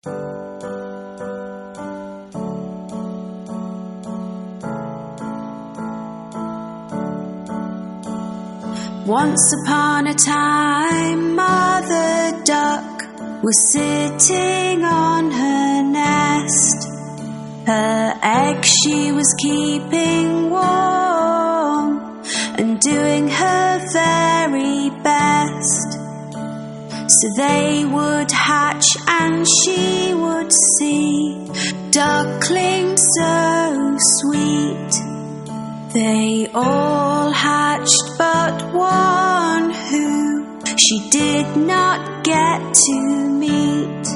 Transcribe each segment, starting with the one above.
Once upon a time, Mother Duck was sitting on her nest. Her egg she was keeping warm and doing her very best. So they would hatch and she would see ducklings so sweet. They all hatched but one who she did not get to meet.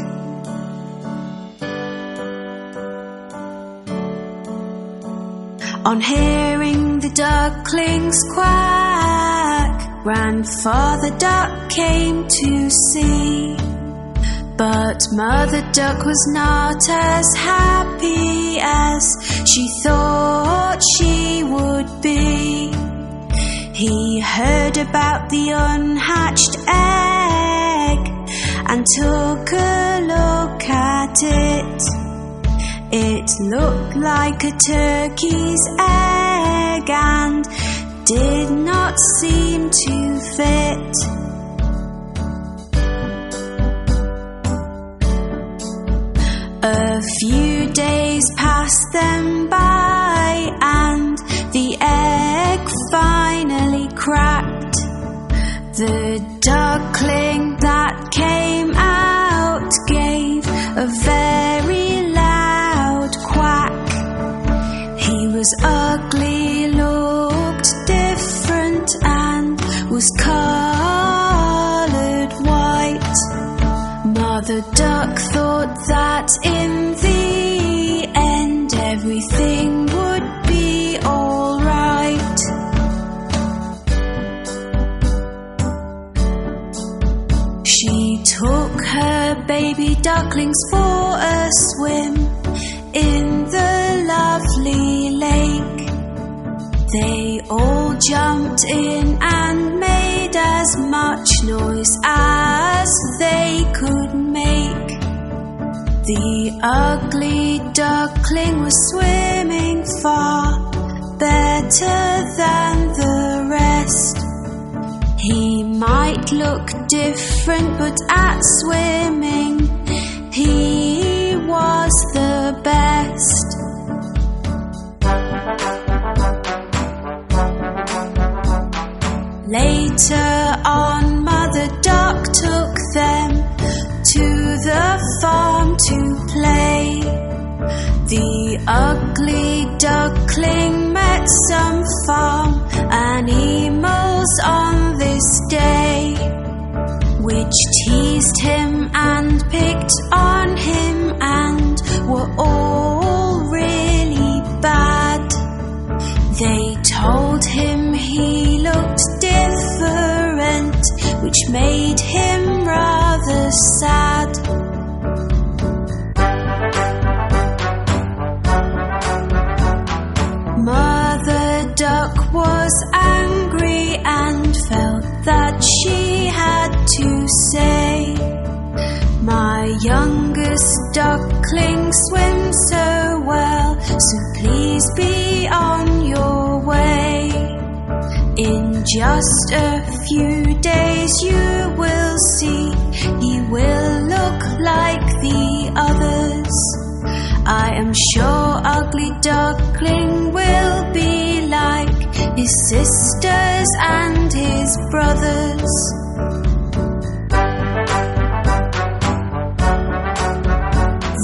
On hearing the ducklings quack, Grandfather Duck came to see. But Mother Duck was not as happy as she thought she would be. He heard about the unhatched egg and took a look at it. It looked like a turkey's egg and did not seem to fit. A few days passed them by and the egg finally cracked. The duckling that came out gave a very loud quack. He was ugly, looked different and was coloured white. Mother Duck thought that in the end everything would be all right. She took her baby ducklings for a swim in the lovely lake. They all jumped in and made as much noise as they could make. The ugly duckling was swimming far better than the rest. He might look different, but at swimming he was the best. Later on, Mother Duck took them to the farm to play. The ugly duckling met some farm animals on this day, which teased him and picked on him and were all really bad. They told him he looked different, which made him rather sad. Mother Duck was angry and felt that she had to say, "My youngest duckling swims so well, so please be on your way. In just a few days you will see he will look like the others. I am sure ugly duckling will be like his sisters and his brothers."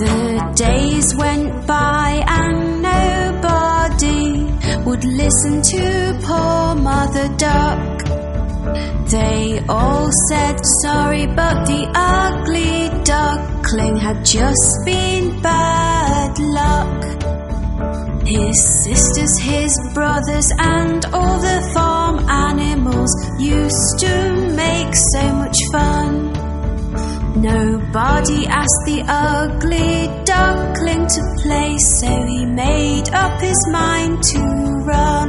The days went by and nobody would listen to poor Mother Duck. They all said sorry, but the ugly duckling had just been bad luck. His sisters, his brothers, and all the farm animals used to make so much fun. Nobody asked the ugly duckling to play, so he made up his mind to run.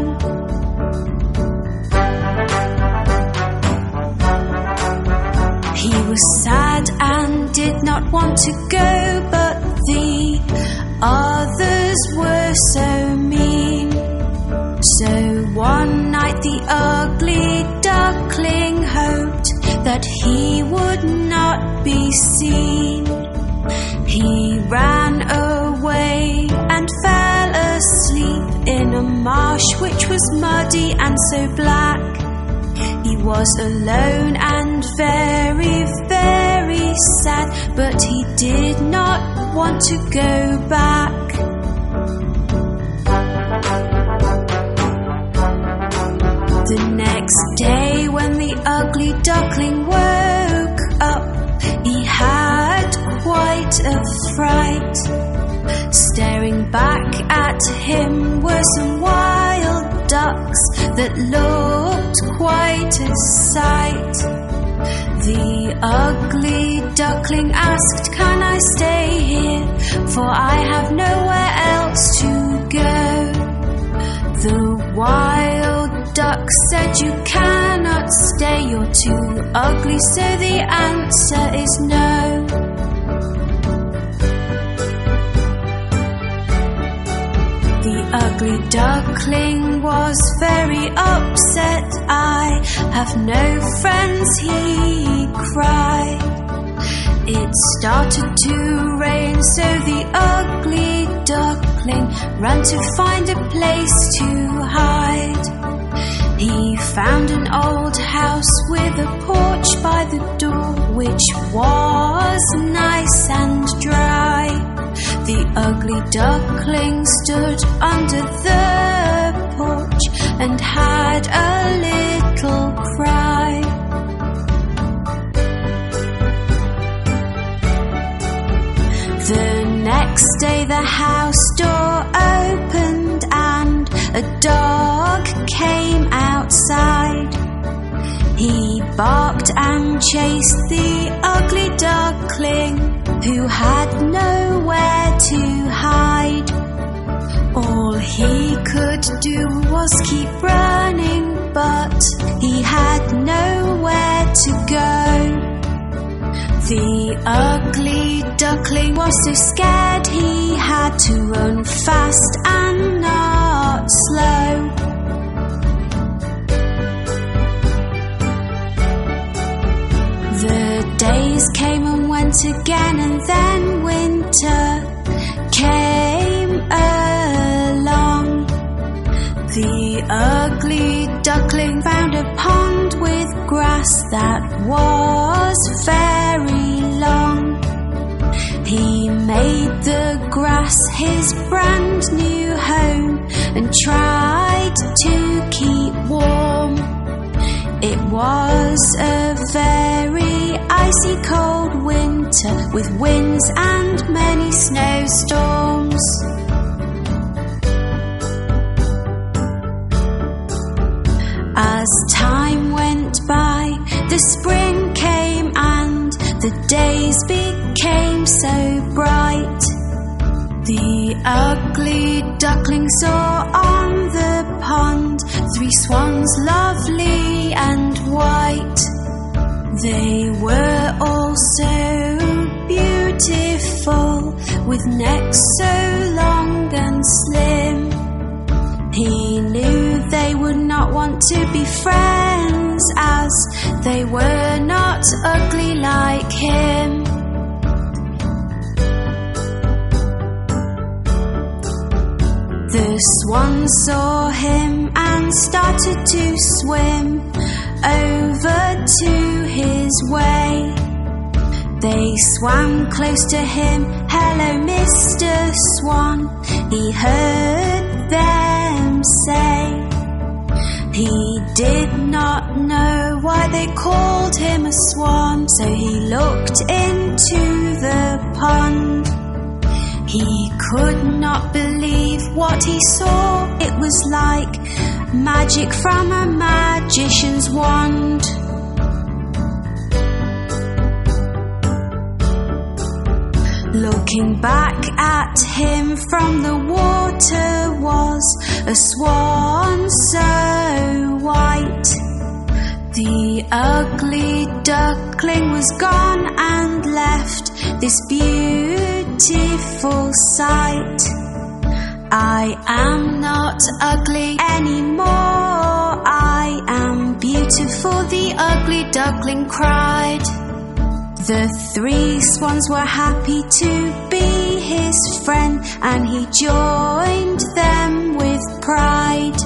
He was sad and did not not want to go, but the others were so mean. So one night the ugly duckling hoped that he would not be seen. He ran away and fell asleep in a marsh which was muddy and so black. He was alone and very, very sad, but he did not want to go back. The next day when the ugly duckling woke up, he had quite a fright. Staring back at him were some wild ducks that looked quite a sight. The ugly duckling asked, "Can I stay here? For I have nowhere else to go." The wild duck said, "You cannot stay, you're too ugly, so the answer is no." The ugly duckling was very upset. "I have no friends," he cried. It started to rain, so the ugly duckling ran to find a place to hide. He found an old house with a porch by the door, which was nice and dry. The ugly duckling stood under the porch and had a little cry. The next day the house door opened and a dog came outside. He barked and chased the ugly duckling, who had nowhere to hide. All he could do was keep running, but he had nowhere to go. The ugly duckling was so scared he had to run fast and not slow. The days came and went again, and then winter came along. The ugly duckling found a pond with grass that was very long. He made the grass his brand new home and tried to keep warm. It was a very icy cold winter with winds and many snowstorms. As time went by, the spring came and the days became so bright. The ugly duckling saw on the pond 3 swans, lovely and white. They were all so beautiful, with necks so long and slim. He knew they would not want to be friends, as they were not ugly like him. The swan saw him and started to swim over to his way. They swam close to him. "Hello, Mr. Swan," he heard them say. He did not know why they called him a swan, so he looked into the pond. He could not believe what he saw. It was like magic from a magician's wand. Looking back at him from the water was a swan so white. The ugly duckling was gone and left this beautiful sight. I am not ugly anymore, I am beautiful, the ugly duckling cried. The 3 swans were happy to be his friend, and he joined them with pride.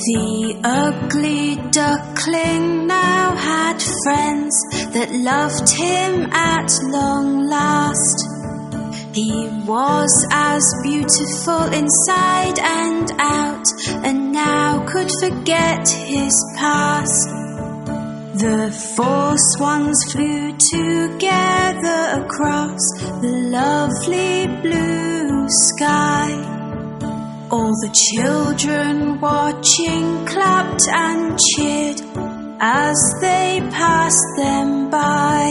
The ugly duckling now had friends that loved him at long last. He was as beautiful inside and out, and now could forget his past. The 4 swans flew together across the lovely blue sky. All the children watching clapped and cheered as they passed them by.